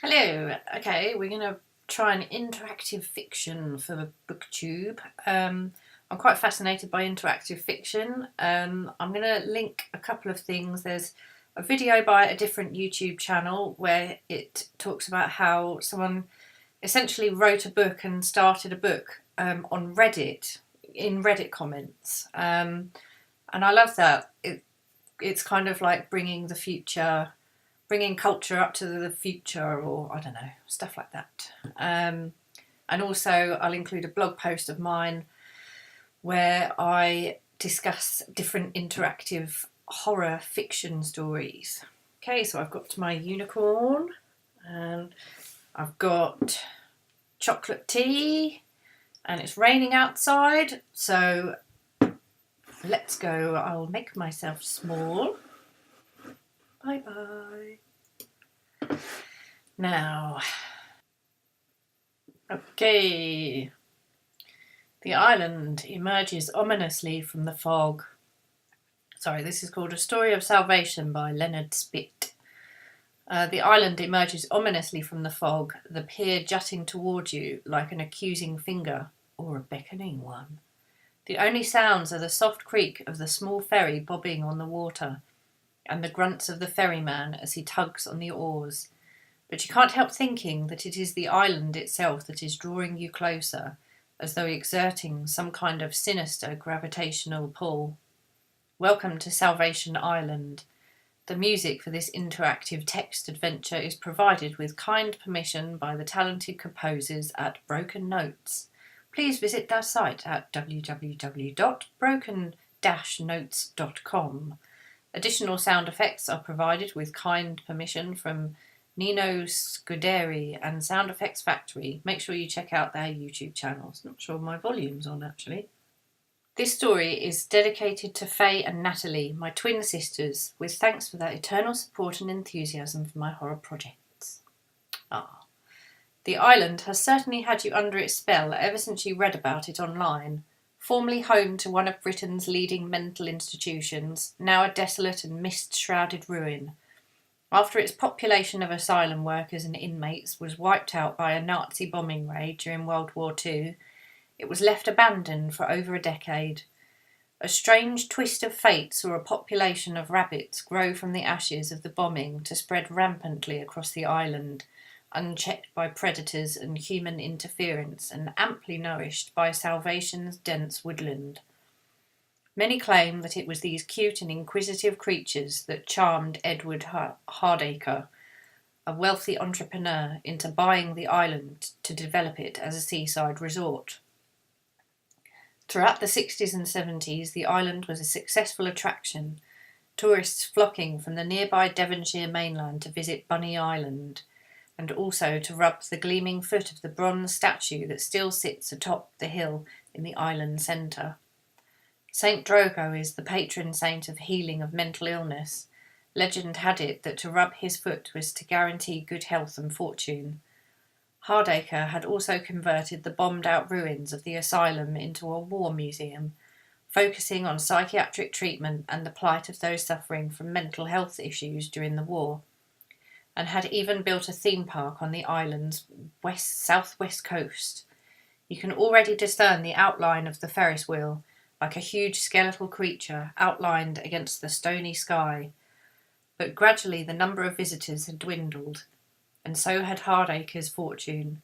Hello. Okay, we're going to try an interactive fiction for BookTube. I'm quite fascinated by interactive fiction. I'm going to link a couple of things. There's a video by a different YouTube channel where it talks about how someone essentially wrote a book and started a book on Reddit, in Reddit comments. And I love that. It's kind of like bringing culture up to the future, or I don't know, stuff like that. And also I'll include a blog post of mine where I discuss different interactive horror fiction stories. Okay, so I've got my unicorn and I've got chocolate tea and it's raining outside, so let's go. I'll make myself small. Bye bye. Now, okay. The island emerges ominously from the fog. Sorry, this is called A Story of Salvation by Leonard Spit. The island emerges ominously from the fog, the pier jutting toward you like an accusing finger or a beckoning one. The only sounds are the soft creak of the small ferry bobbing on the water and the grunts of the ferryman as he tugs on the oars. But you can't help thinking that it is the island itself that is drawing you closer, as though exerting some kind of sinister gravitational pull. Welcome to Salvation Island. The music for this interactive text adventure is provided with kind permission by the talented composers at Broken Notes. Please visit their site at www.broken-notes.com. Additional sound effects are provided with kind permission from Nino Scuderi and Sound Effects Factory. Make sure you check out their YouTube channels. Not sure my volume's on, actually. This story is dedicated to Faye and Natalie, my twin sisters, with thanks for their eternal support and enthusiasm for my horror projects. Ah. The island has certainly had you under its spell ever since you read about it online. Formerly home to one of Britain's leading mental institutions, now a desolate and mist-shrouded ruin. After its population of asylum workers and inmates was wiped out by a Nazi bombing raid during World War II, it was left abandoned for over a decade. A strange twist of fate saw a population of rabbits grow from the ashes of the bombing to spread rampantly across the island, unchecked by predators and human interference and amply nourished by Salvation's dense woodland. Many claim that it was these cute and inquisitive creatures that charmed Edward Hardacre, a wealthy entrepreneur, into buying the island to develop it as a seaside resort. Throughout the 60s and 70s, the island was a successful attraction, tourists flocking from the nearby Devonshire mainland to visit Bunny Island, and also to rub the gleaming foot of the bronze statue that still sits atop the hill in the island centre. Saint Drogo is the patron saint of healing of mental illness. Legend had it that to rub his foot was to guarantee good health and fortune. Hardacre had also converted the bombed-out ruins of the asylum into a war museum, focusing on psychiatric treatment and the plight of those suffering from mental health issues during the war, and had even built a theme park on the island's southwest coast. You can already discern the outline of the Ferris wheel, like a huge skeletal creature outlined against the stony sky. But gradually the number of visitors had dwindled, and so had Hardacre's fortune.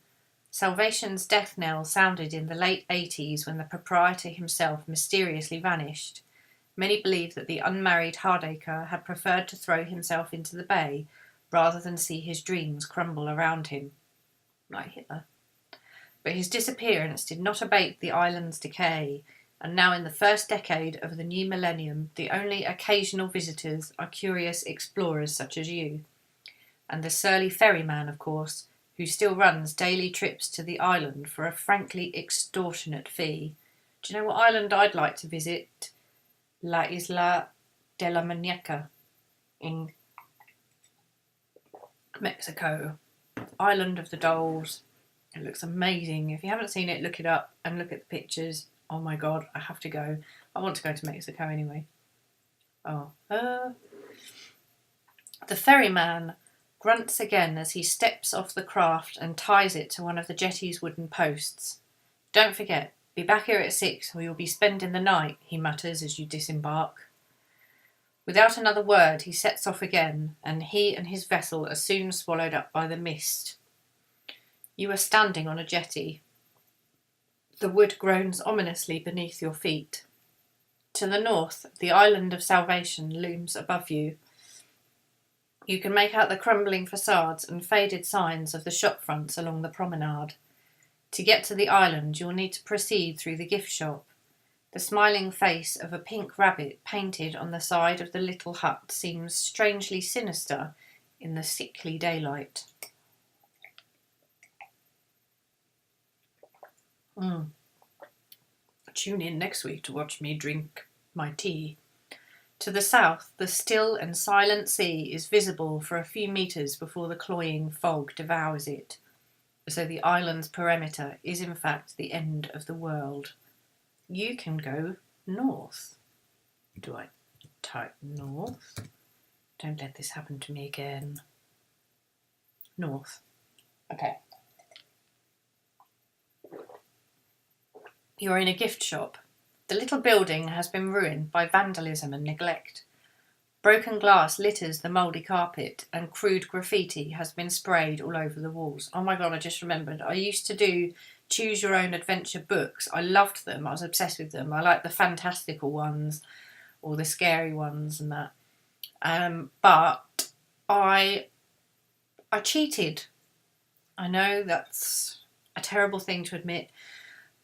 Salvation's death knell sounded in the late 80s when the proprietor himself mysteriously vanished. Many believe that the unmarried Hardacre had preferred to throw himself into the bay rather than see his dreams crumble around him, like Hitler. But his disappearance did not abate the island's decay, and now in the first decade of the new millennium, the only occasional visitors are curious explorers such as you. And the surly ferryman, of course, who still runs daily trips to the island for a frankly extortionate fee. Do you know what island I'd like to visit? La Isla de la Muñeca in Mexico. Island of the Dolls. It looks amazing. If you haven't seen it, look it up and look at the pictures. Oh my god, I have to go. I want to go to Mexico anyway. The ferryman grunts again as he steps off the craft and ties it to one of the jetty's wooden posts. "Don't forget, be back here at 6 or you'll be spending the night," he mutters as you disembark. Without another word, he sets off again, and he and his vessel are soon swallowed up by the mist. You are standing on a jetty. The wood groans ominously beneath your feet. To the north, the island of Salvation looms above you. You can make out the crumbling facades and faded signs of the shop fronts along the promenade. To get to the island, you'll need to proceed through the gift shop. The smiling face of a pink rabbit painted on the side of the little hut seems strangely sinister in the sickly daylight. Tune in next week to watch me drink my tea. To the south, the still and silent sea is visible for a few metres before the cloying fog devours it. So the island's perimeter is in fact the end of the world. You can go north. Do I type north? Don't let this happen to me again. North. Okay. You're in a gift shop. The little building has been ruined by vandalism and neglect. Broken glass litters the mouldy carpet and crude graffiti has been sprayed all over the walls. Oh my god, I just remembered. I used to do choose your own adventure books. I loved them. I was obsessed with them. I liked the fantastical ones or the scary ones and that. But I cheated. I know that's a terrible thing to admit.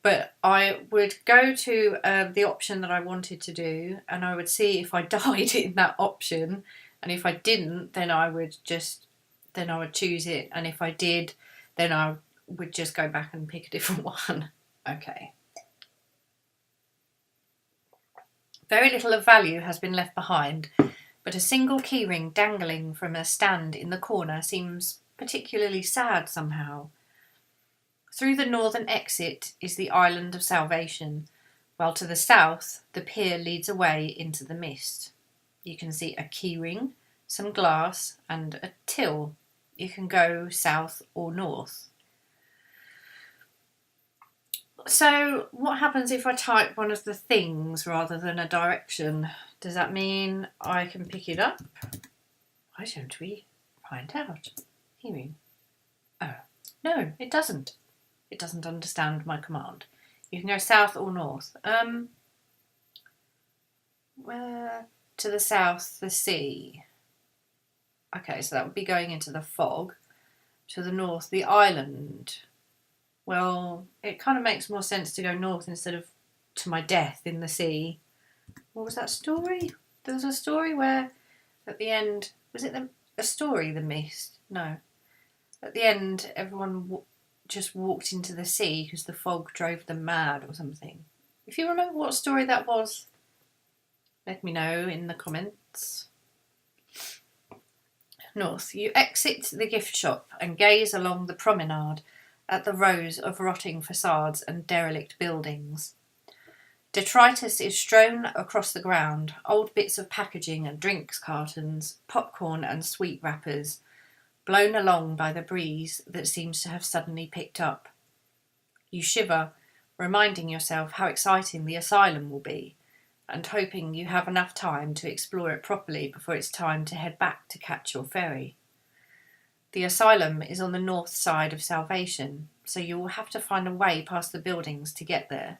But I would go to the option that I wanted to do, and I would see if I died in that option, and if I didn't, then I would choose it, and if I did, then I would just go back and pick a different one. Okay. Very little of value has been left behind, but a single keyring dangling from a stand in the corner seems particularly sad somehow. Through the northern exit is the island of Salvation, while to the south the pier leads away into the mist. You can see a keyring, some glass and a till. You can go south or north. So what happens if I type one of the things rather than a direction? Does that mean I can pick it up? Why don't we find out? Keyring. Oh, no, it doesn't. It doesn't understand my command. You can go south or north. Where to the south, the sea. Okay, so that would be going into the fog. To the north, the island. Well, it kind of makes more sense to go north instead of to my death in the sea. What was that story? There was a story where at the end, was it a story, The Mist? No. At the end, everyone just walked into the sea because the fog drove them mad or something. If you remember what story that was, let me know in the comments. North, you exit the gift shop and gaze along the promenade at the rows of rotting facades and derelict buildings. Detritus is strewn across the ground, old bits of packaging and drinks cartons, popcorn and sweet wrappers, blown along by the breeze that seems to have suddenly picked up. You shiver, reminding yourself how exciting the asylum will be, and hoping you have enough time to explore it properly before it's time to head back to catch your ferry. The asylum is on the north side of Salvation, so you will have to find a way past the buildings to get there,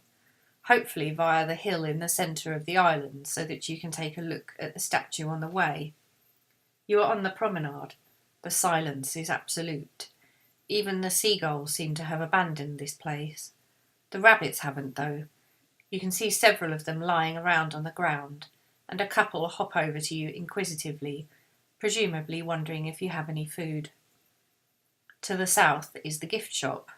hopefully via the hill in the centre of the island so that you can take a look at the statue on the way. You are on the promenade. The silence is absolute. Even the seagulls seem to have abandoned this place. The rabbits haven't, though. You can see several of them lying around on the ground, and a couple hop over to you inquisitively, presumably wondering if you have any food. To the south is the gift shop.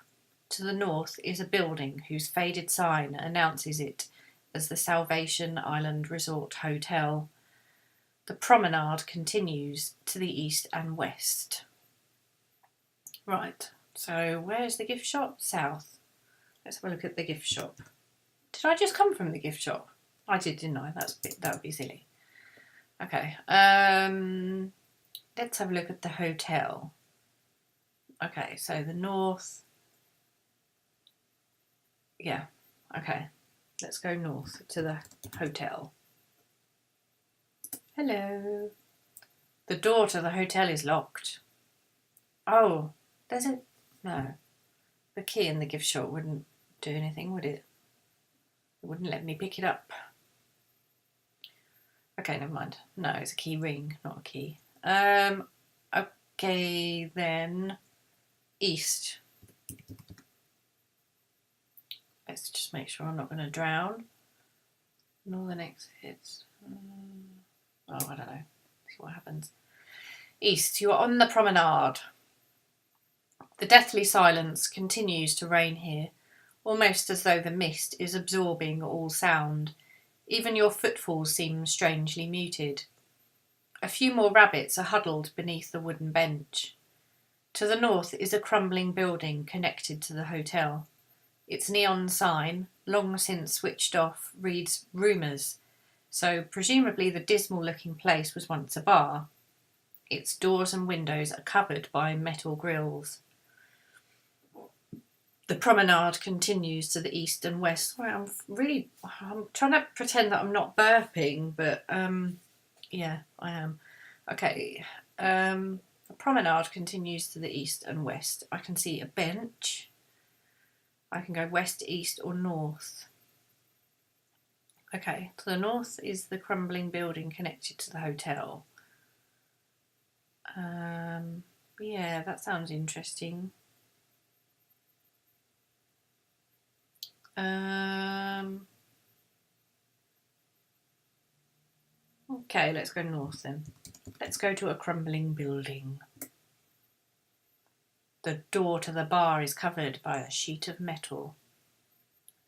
To the north is a building whose faded sign announces it as the Salvation Island Resort Hotel. The promenade continues to the east and west. Right, so where's the gift shop? South. Let's have a look at the gift shop. Did I just come from the gift shop? I did, didn't I? That would be silly. Okay. let's have a look at the hotel. Okay, so the north. Yeah, okay. Let's go north to the hotel. Hello. The door to the hotel is locked. Oh, there's a... No. The key in the gift shop wouldn't do anything, would it? It wouldn't let me pick it up. Okay, never mind. No, it's a key ring, not a key. Okay, then... East. Let's just make sure I'm not going to drown. Northern exits. Oh, I don't know. See what happens. East, you are on the promenade. The deathly silence continues to reign here, almost as though the mist is absorbing all sound. Even your footfalls seem strangely muted. A few more rabbits are huddled beneath the wooden bench. To the north is a crumbling building connected to the hotel. Its neon sign, long since switched off, reads Rumours, so presumably the dismal-looking place was once a bar. Its doors and windows are covered by metal grilles. The promenade continues to the east and west. Sorry, I'm trying to pretend that I'm not burping, but yeah, I am. Okay, the promenade continues to the east and west. I can see a bench. I can go west, east, or north. Okay, to the north is the crumbling building connected to the hotel. Yeah, that sounds interesting. Okay, let's go north then. Let's go to a crumbling building. The door to the bar is covered by a sheet of metal.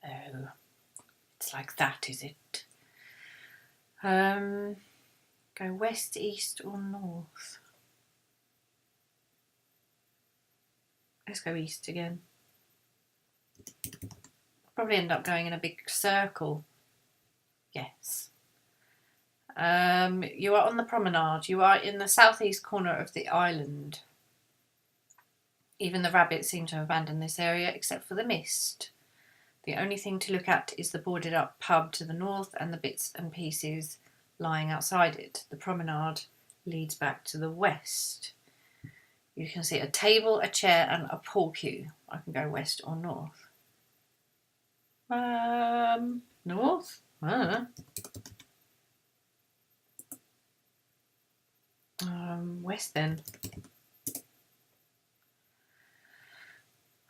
Oh, it's like that, is it? Go west, east, or north? Let's go east again. Probably end up going in a big circle. Yes. You are on the promenade. You are in the southeast corner of the island. Even the rabbits seem to have abandoned this area, except for the mist. The only thing to look at is the boarded up pub to the north and the bits and pieces lying outside it. The promenade leads back to the west. You can see a table, a chair, and a pool cue. I can go west or north. North? West then.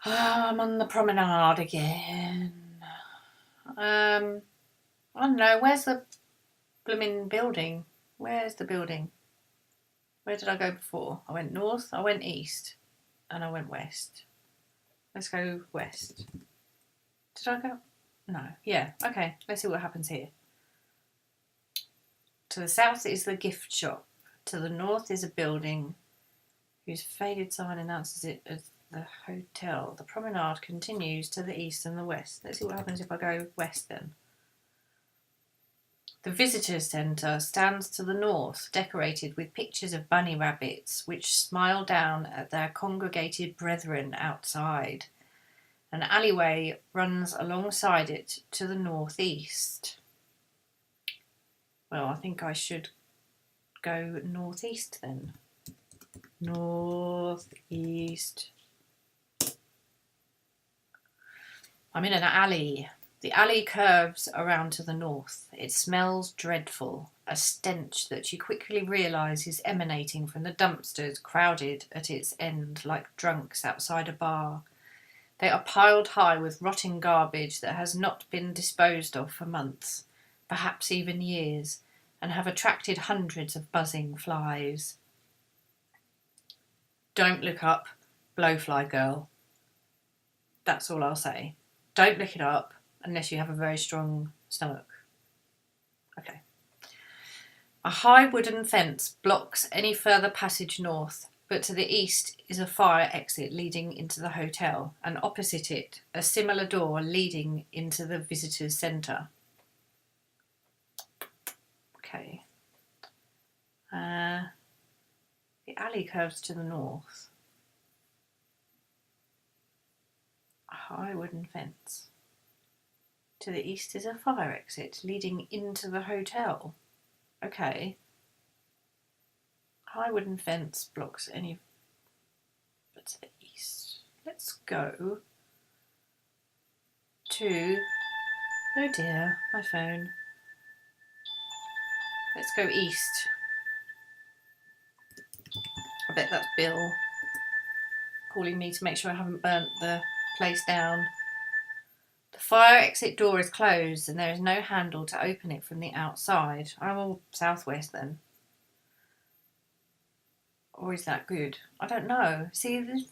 I'm on the promenade again. I don't know, where's the blooming building? Where's the building? Where did I go before? I went north, I went east, and I went west. Let's go west. Did I go? No. Yeah, okay, let's see what happens here. To the south is the gift shop. To the north is a building whose faded sign announces it as the hotel. The promenade continues to the east and the west. Let's see what happens if I go west then. The visitor centre stands to the north, decorated with pictures of bunny rabbits, which smile down at their congregated brethren outside. An alleyway runs alongside it to the northeast. Well, I think I should go northeast then. Northeast. I'm in an alley. The alley curves around to the north. It smells dreadful, a stench that you quickly realise is emanating from the dumpsters crowded at its end like drunks outside a bar. They are piled high with rotting garbage that has not been disposed of for months, perhaps even years, and have attracted hundreds of buzzing flies. Don't look up Blowfly Girl. That's all I'll say. Don't look it up unless you have a very strong stomach. Okay. A high wooden fence blocks any further passage north, but to the east is a fire exit leading into the hotel, and opposite it, a similar door leading into the visitors' centre. Okay. The alley curves to the north. A high wooden fence. To the east is a fire exit leading into the hotel. Okay. High wooden fence blocks any... But to the east. Let's go to... Oh dear, my phone. Let's go east. I bet that's Bill calling me to make sure I haven't burnt the place down. The fire exit door is closed and there is no handle to open it from the outside. I'm all southwest then. Or is that good? I don't know. See this?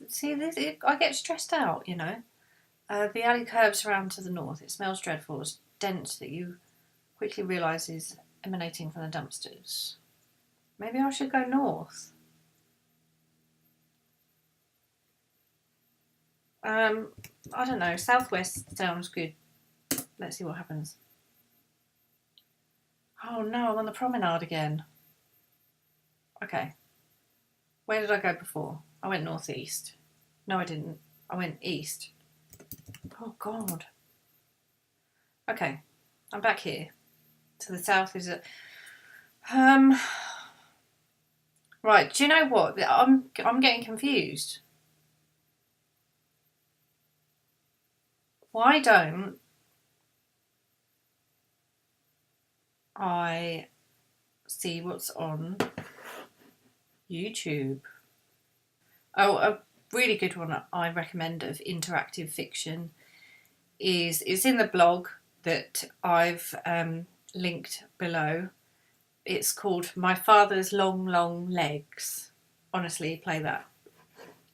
I get stressed out, you know. The alley curves around to the north. It smells dreadful. It's dense that you quickly realise is emanating from the dumpsters. Maybe I should go north. I don't know. Southwest sounds good. Let's see what happens. Oh no, I'm on the promenade again. Okay. Where did I go before? I went northeast. No, I didn't. I went east. Oh God. Okay, I'm back here. To the south is a... Right, do you know what? I'm getting confused. Why don't I see what's on YouTube? Oh, a really good one I recommend of interactive fiction is... It's in the blog that I've linked below. It's called My Father's Long, Long Legs. Honestly, play that.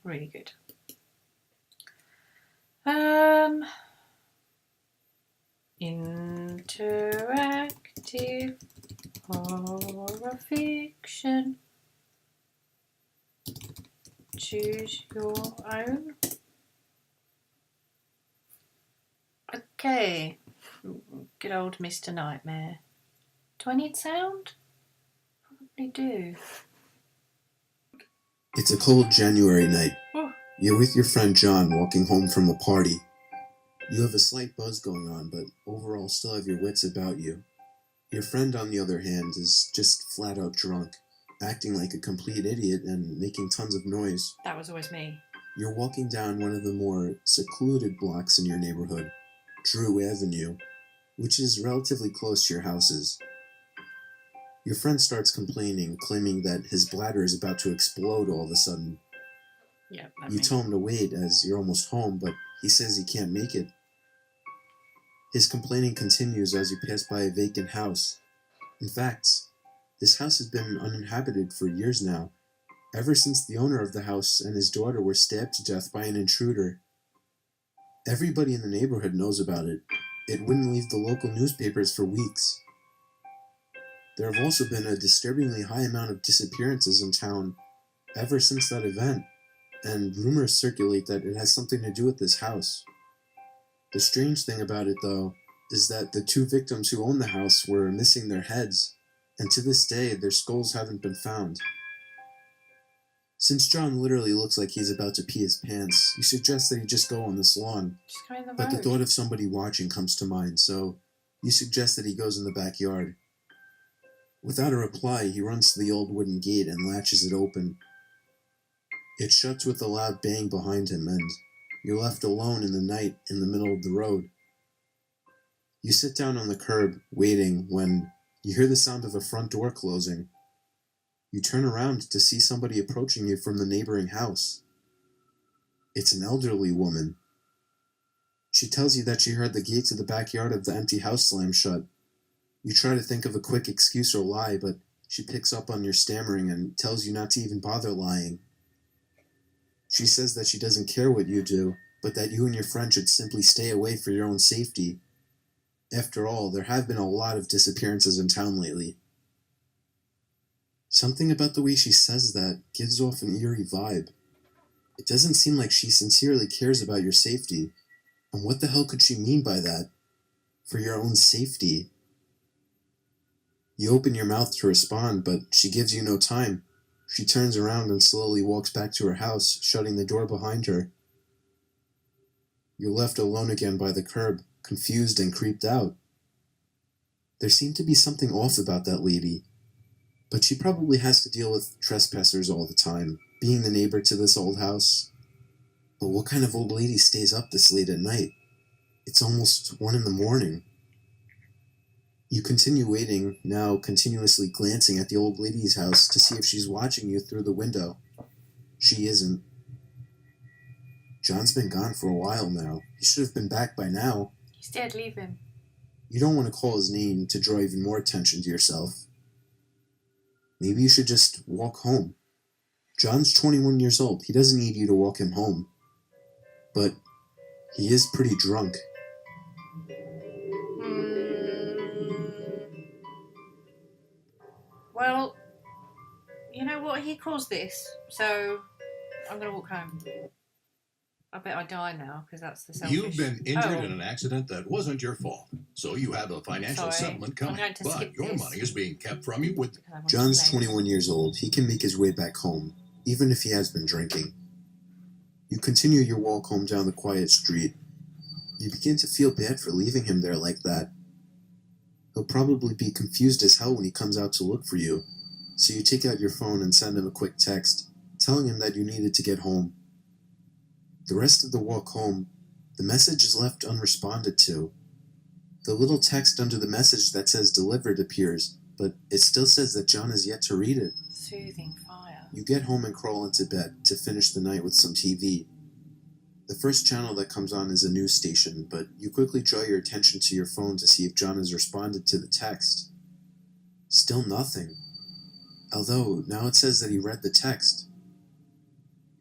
Really good. Interactive horror fiction. Choose your own. Okay. Good old Mr. Nightmare. Do I need sound? Probably do. It's a cold January night. Oh. You're with your friend John walking home from a party. You have a slight buzz going on, but overall still have your wits about you. Your friend, on the other hand, is just flat out drunk, acting like a complete idiot and making tons of noise. That was always me. You're walking down one of the more secluded blocks in your neighborhood, Drew Avenue, which is relatively close to your houses. Your friend starts complaining, claiming that his bladder is about to explode all of a sudden. Yeah. You tell him to wait as you're almost home, but he says he can't make it. His complaining continues as you pass by a vacant house. In fact, this house has been uninhabited for years now, ever since the owner of the house and his daughter were stabbed to death by an intruder. Everybody in the neighborhood knows about it. It wouldn't leave the local newspapers for weeks. There have also been a disturbingly high amount of disappearances in town ever since that event, and rumors circulate that it has something to do with this house. The strange thing about it, though, is that the two victims who own the house were missing their heads, and to this day, their skulls haven't been found. Since John literally looks like he's about to pee his pants, you suggest that he just go on this lawn. Just go in the But road. the thought of somebody watching comes to mind, so you suggest that he goes in the backyard. Without a reply, he runs to the old wooden gate and latches it open. It shuts with a loud bang behind him, and you're left alone in the night in the middle of the road. You sit down on the curb, waiting, when you hear the sound of a front door closing. You turn around to see somebody approaching you from the neighboring house. It's an elderly woman. She tells you that she heard the gate to the backyard of the empty house slam shut. You try to think of a quick excuse or lie, but she picks up on your stammering and tells you not to even bother lying. She says that she doesn't care what you do, but that you and your friend should simply stay away for your own safety. After all, there have been a lot of disappearances in town lately. Something about the way she says that gives off an eerie vibe. It doesn't seem like she sincerely cares about your safety. And what the hell could she mean by that? For your own safety? You open your mouth to respond, but she gives you no time. She turns around and slowly walks back to her house, shutting the door behind her. You're left alone again by the curb, confused and creeped out. There seemed to be something off about that lady, but she probably has to deal with trespassers all the time, being the neighbor to this old house. But what kind of old lady stays up this late at night? It's almost 1 in the morning. You continue waiting, now continuously glancing at the old lady's house to see if she's watching you through the window. She isn't. John's been gone for a while now. He should have been back by now. He's dead, leave him. You don't want to call his name to draw even more attention to yourself. Maybe you should just walk home. John's 21 years old. He doesn't need you to walk him home. But he is pretty drunk. Well, you know what? He caused this, so I'm going to walk home. I bet I die now, because that's the selfish... You've been injured in an accident that wasn't your fault, so you have a financial settlement coming. But your money is being kept from you with... John's 21 years old. He can make his way back home, even if he has been drinking. You continue your walk home down the quiet street. You begin to feel bad for leaving him there like that. He'll probably be confused as hell when he comes out to look for you, so you take out your phone and send him a quick text, telling him that you needed to get home. The rest of the walk home, the message is left unresponded to. The little text under the message that says delivered appears, but it still says that John has yet to read it. Soothing fire. You get home and crawl into bed to finish the night with some TV. The first channel that comes on is a news station, but you quickly draw your attention to your phone to see if John has responded to the text. Still nothing. Although, now it says that he read the text.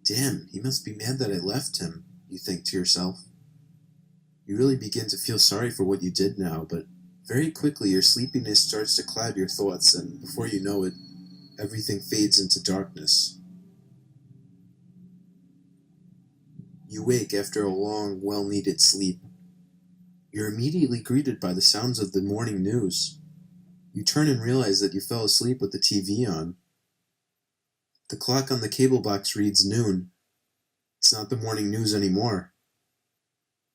Damn, he must be mad that I left him, you think to yourself. You really begin to feel sorry for what you did now, but very quickly your sleepiness starts to cloud your thoughts, and before you know it, everything fades into darkness. You wake after a long, well-needed sleep. You're immediately greeted by the sounds of the morning news. You turn and realize that you fell asleep with the TV on. The clock on the cable box reads noon. It's not the morning news anymore.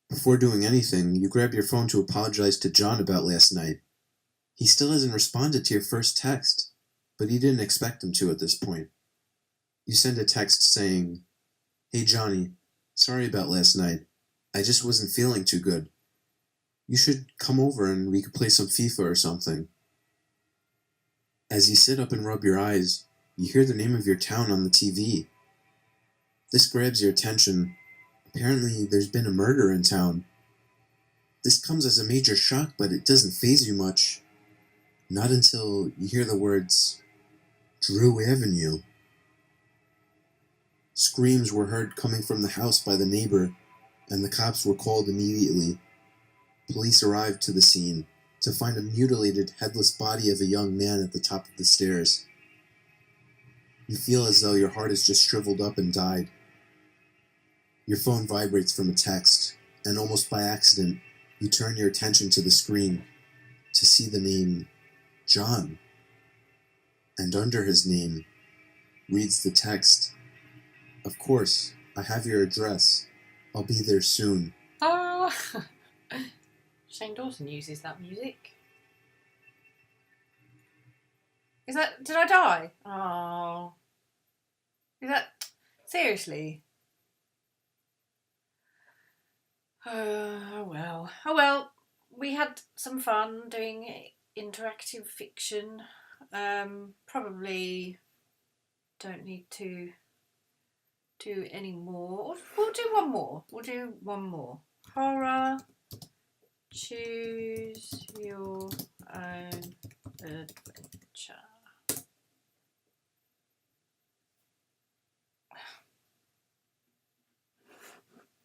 Before doing anything, you grab your phone to apologize to John about last night. He still hasn't responded to your first text, but you didn't expect him to at this point. You send a text saying, "Hey Johnny, sorry about last night. I just wasn't feeling too good. You should come over and we could play some FIFA or something." As you sit up and rub your eyes, you hear the name of your town on the TV. This grabs your attention. Apparently, there's been a murder in town. This comes as a major shock, but it doesn't faze you much. Not until you hear the words, Drew Avenue. Screams were heard coming from the house by the neighbor, and the cops were called immediately. Police arrived to the scene to find a mutilated, headless body of a young man at the top of the stairs. You feel as though your heart has just shriveled up and died. Your phone vibrates from a text, and almost by accident, you turn your attention to the screen to see the name John. And under his name reads the text, "Of course, I have your address. I'll be there soon." Oh! Shane Dawson uses that music. Is that... Did I die? Oh. Is that... Seriously? Oh, well. Oh, well. We had some fun doing interactive fiction. Probably don't need to do any more. We'll do one more. We'll do one more. Horror. Choose your own adventure.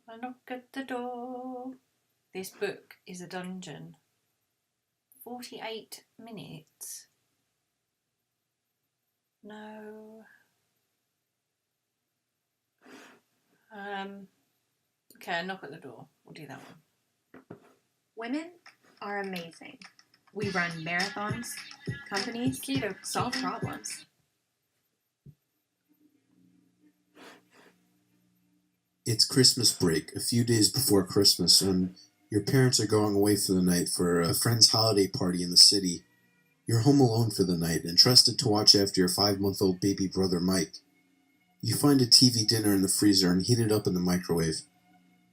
I knock at the door. This book is a dungeon. 48 minutes. No. Okay, I knock at the door. We'll do that one. Women are amazing. We run marathons, companies, solve problems. It's Christmas break, a few days before Christmas, and your parents are going away for the night for a friend's holiday party in the city. You're home alone for the night, and trusted to watch after your 5-month-old baby brother Mike. You find a TV dinner in the freezer and heat it up in the microwave.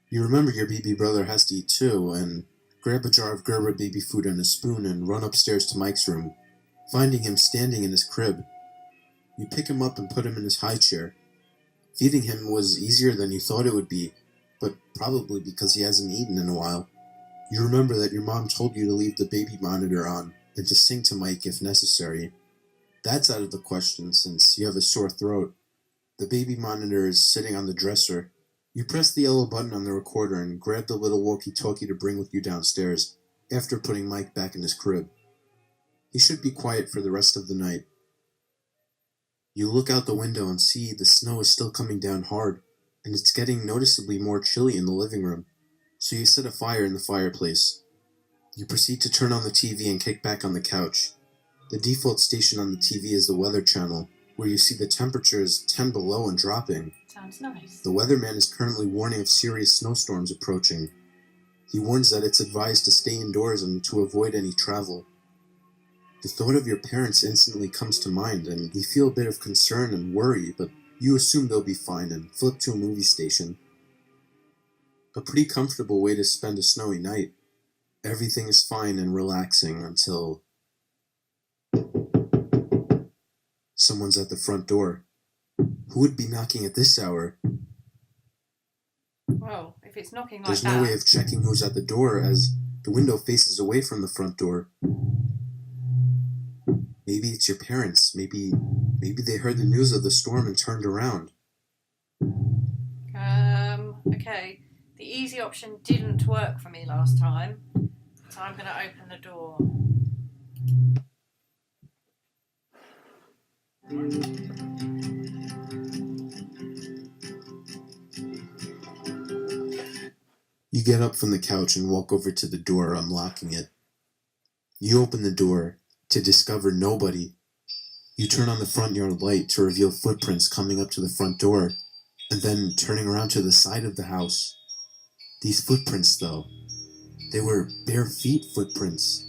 You remember your baby brother has to eat too, and grab a jar of Gerber baby food and a spoon and run upstairs to Mike's room, finding him standing in his crib. You pick him up and put him in his high chair. Feeding him was easier than you thought it would be, but probably because he hasn't eaten in a while. You remember that your mom told you to leave the baby monitor on and to sing to Mike if necessary. That's out of the question since you have a sore throat. The baby monitor is sitting on the dresser. You press the yellow button on the recorder and grab the little walkie-talkie to bring with you downstairs, after putting Mike back in his crib. He should be quiet for the rest of the night. You look out the window and see the snow is still coming down hard, and it's getting noticeably more chilly in the living room, so you set a fire in the fireplace. You proceed to turn on the TV and kick back on the couch. The default station on the TV is the Weather Channel, where you see the temperature is 10 below and dropping. Sounds nice. The weatherman is currently warning of serious snowstorms approaching. He warns that it's advised to stay indoors and to avoid any travel. The thought of your parents instantly comes to mind, and you feel a bit of concern and worry, but you assume they'll be fine and flip to a movie station. A pretty comfortable way to spend a snowy night. Everything is fine and relaxing until someone's at the front door. Who would be knocking at this hour? Well, if it's knocking like There's that... no way of checking who's at the door as the window faces away from the front door. Maybe it's your parents. Maybe they heard the news of the storm and turned around. Okay. The easy option didn't work for me last time, so I'm going to open the door. You get up from the couch and walk over to the door, unlocking it. You open the door to discover nobody. You turn on the front yard light to reveal footprints coming up to the front door, and then turning around to the side of the house. These footprints, though, they were bare feet footprints.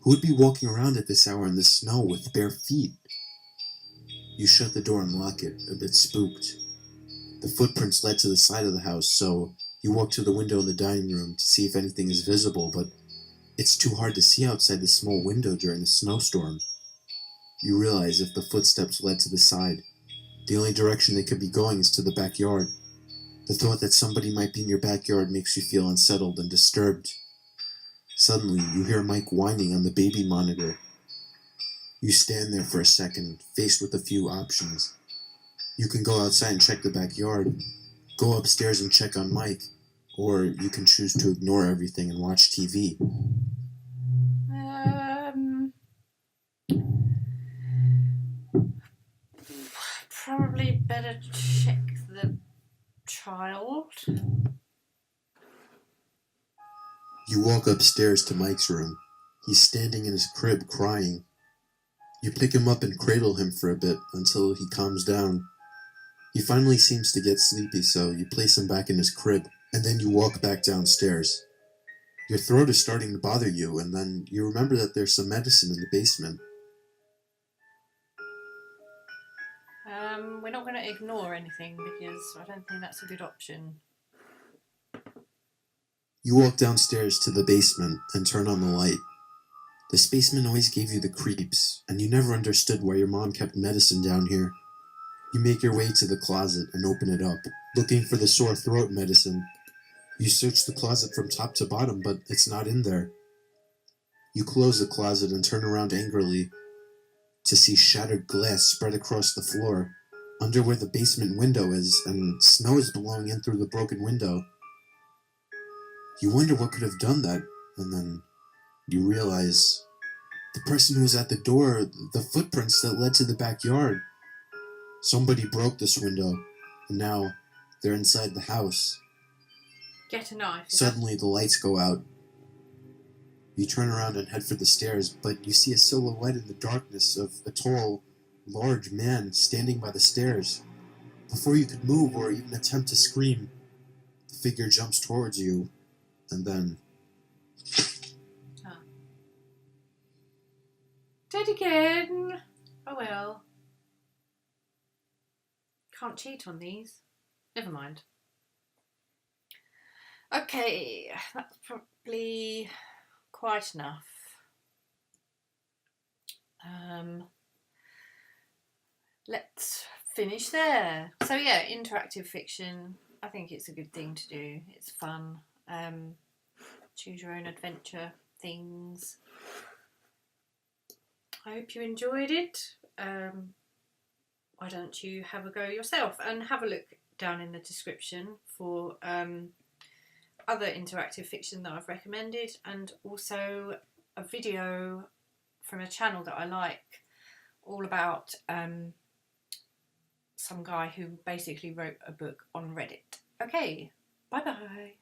Who would be walking around at this hour in the snow with bare feet? You shut the door and lock it, a bit spooked. The footprints led to the side of the house, so you walk to the window in the dining room to see if anything is visible, but it's too hard to see outside the small window during the snowstorm. You realize if the footsteps led to the side, the only direction they could be going is to the backyard. The thought that somebody might be in your backyard makes you feel unsettled and disturbed. Suddenly, you hear Mike whining on the baby monitor. You stand there for a second, faced with a few options. You can go outside and check the backyard, go upstairs and check on Mike, or you can choose to ignore everything and watch TV. Probably better check the child. You walk upstairs to Mike's room. He's standing in his crib crying. You pick him up and cradle him for a bit until he calms down. He finally seems to get sleepy, so you place him back in his crib, and then you walk back downstairs. Your throat is starting to bother you, and then you remember that there's some medicine in the basement. We're not going to ignore anything because I don't think that's a good option. You walk downstairs to the basement and turn on the light. The spaceman always gave you the creeps, and you never understood why your mom kept medicine down here. You make your way to the closet and open it up, looking for the sore throat medicine. You search the closet from top to bottom, but it's not in there. You close the closet and turn around angrily to see shattered glass spread across the floor, under where the basement window is, and snow is blowing in through the broken window. You wonder what could have done that, and then you realize the person who was at the door, the footprints that led to the backyard. Somebody broke this window, and now they're inside the house. Get a knife. Suddenly the lights go out. You turn around and head for the stairs, but you see a silhouette in the darkness of a tall, large man standing by the stairs. Before you could move or even attempt to scream, the figure jumps towards you, and then... Dead again! Oh well. Can't cheat on these. Never mind. Okay, that's probably quite enough. Let's finish there. So yeah, interactive fiction. I think it's a good thing to do. It's fun. Choose your own adventure things. I hope you enjoyed it. Why don't you have a go yourself and have a look down in the description for other interactive fiction that I've recommended, and also a video from a channel that I like all about some guy who basically wrote a book on Reddit. Okay, bye bye.